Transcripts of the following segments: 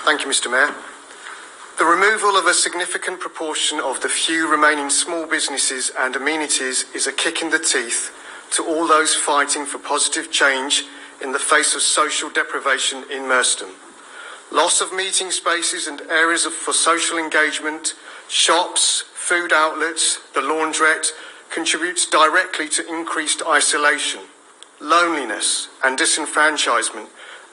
Thank you, Mr. Mayor. The removal of a significant proportion of the few remaining small businesses and amenities is a kick in the teeth to all those fighting for positive change in the face of social deprivation in Merstham. Loss of meeting spaces and areas for social engagement, shops, food outlets, the laundrette contributes directly to increased isolation, loneliness and disenfranchisement,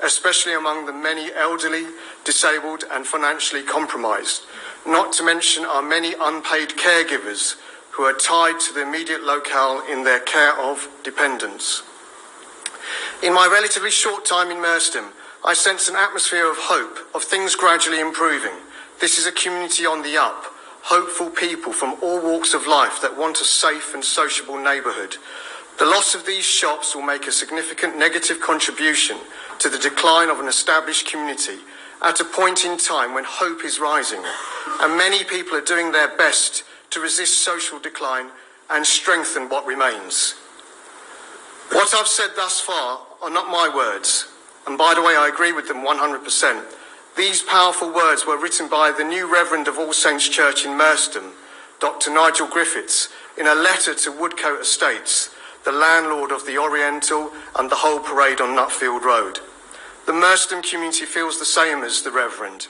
especially among the many elderly, disabled and financially compromised, not to mention our many unpaid caregivers who are tied to the immediate locale in their care of dependents. In my relatively short time in Merstham, I sense an atmosphere of hope, of things gradually improving. This is a community on the up, hopeful people from all walks of life that want a safe and sociable neighbourhood. The loss of these shops will make a significant negative contribution to the decline of an established community at a point in time when hope is rising, and many people are doing their best to resist social decline and strengthen what remains. What I've said thus far are not my words, and by the way, I agree with them 100%. These powerful words were written by the new Reverend of All Saints Church in Merstham, Dr. Nigel Griffiths, in a letter to Woodcote Estates, the landlord of the Oriental and the whole parade on Nutfield Road. The Merstham community feels the same as the Reverend.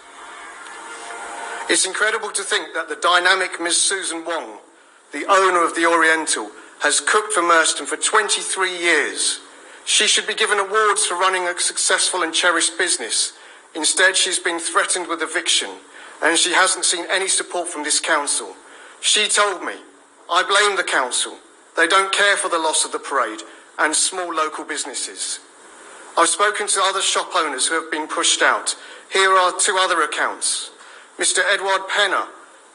It's incredible to think that the dynamic Ms. Susan Wong, the owner of the Oriental, has cooked for Merstham for 23 years. She should be given awards for running a successful and cherished business. Instead, she's been threatened with eviction, and she hasn't seen any support from this council. She told me, "I blame the council. They don't care for the loss of the parade and small local businesses." I've spoken to other shop owners who have been pushed out. Here are two other accounts. Mr. Edward Penner,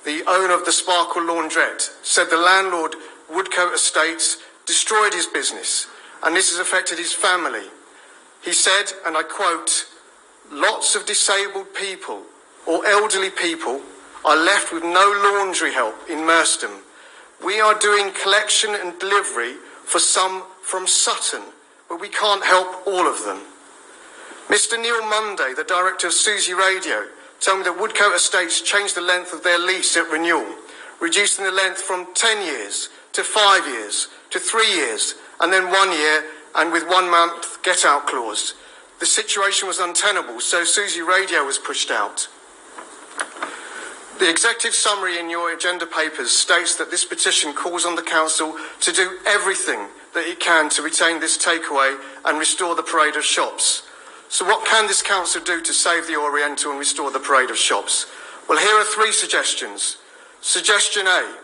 the owner of the Sparkle Laundrette, said the landlord, Woodcote Estates, destroyed his business, and this has affected his family. He said, and I quote, "Lots of disabled people or elderly people are left with no laundry help in Merstham. We are doing collection and delivery for some from Sutton, but we can't help all of them." Mr. Neil Munday, the director of Susie Radio, told me that Woodcote Estates changed the length of their lease at renewal, reducing the length from 10 years to 5 years to 3 years, and then 1 year, and with 1 month get-out clause. The situation was untenable, so Susie Radio was pushed out. The executive summary in your agenda papers states that this petition calls on the council to do everything that it can to retain this takeaway and restore the parade of shops. So what can this council do to save the Oriental and restore the parade of shops? Well, here are 3 suggestions. Suggestion A.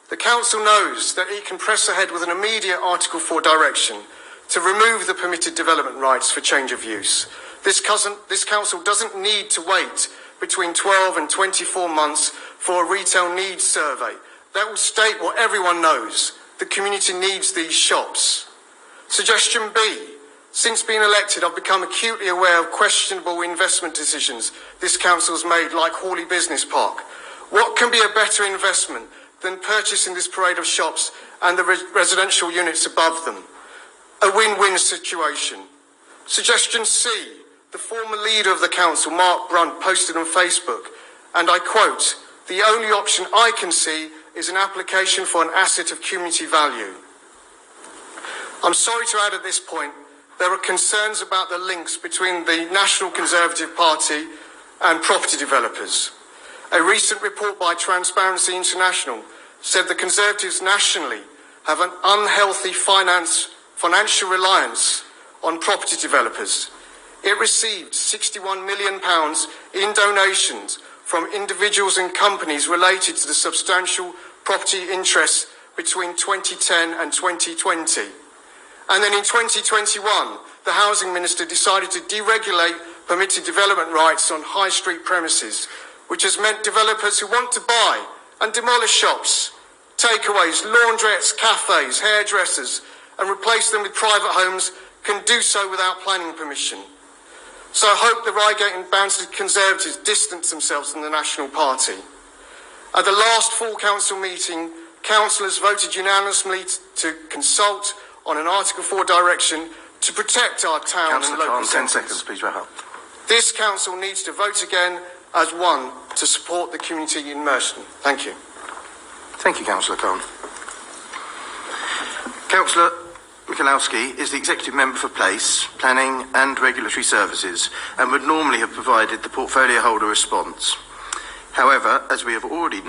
The council knows that it can press ahead with an immediate Article 4 direction to remove the permitted development rights for change of use. This council doesn't need to wait between 12 and 24 months for a retail needs survey. That will state what everyone knows. The community needs these shops. Suggestion B. Since being elected, I've become acutely aware of questionable investment decisions this council has made, like Hawley Business Park. What can be a better investment than purchasing this parade of shops and the residential units above them? A win-win situation. Suggestion C. The former leader of the council, Mark Brunt, posted on Facebook, and I quote, "The only option I can see is an application for an asset of community value." I'm sorry to add at this point, there are concerns about the links between the National Conservative Party and property developers. A recent report by Transparency International said the Conservatives nationally have an unhealthy financial reliance on property developers. It received £61 million in donations from individuals and companies related to the substantial property interests between 2010 and 2020. And then in 2021, the Housing Minister decided to deregulate permitted development rights on high street premises, which has meant developers who want to buy and demolish shops, takeaways, laundrettes, cafes, hairdressers, and replace them with private homes can do so without planning permission. So I hope the Reigate and Banstead Conservatives distance themselves from the National Party. At the last full council meeting, councillors voted unanimously to consult on an Article 4 direction to protect our town and local 10 seconds, please wrap up. This council needs to vote again as one to support the community in Merston. Thank you. Thank you, Councillor Cohn. Councillor Michalowski is the Executive Member for Place, Planning and Regulatory Services and would normally have provided the portfolio holder response. However, as we have already noted,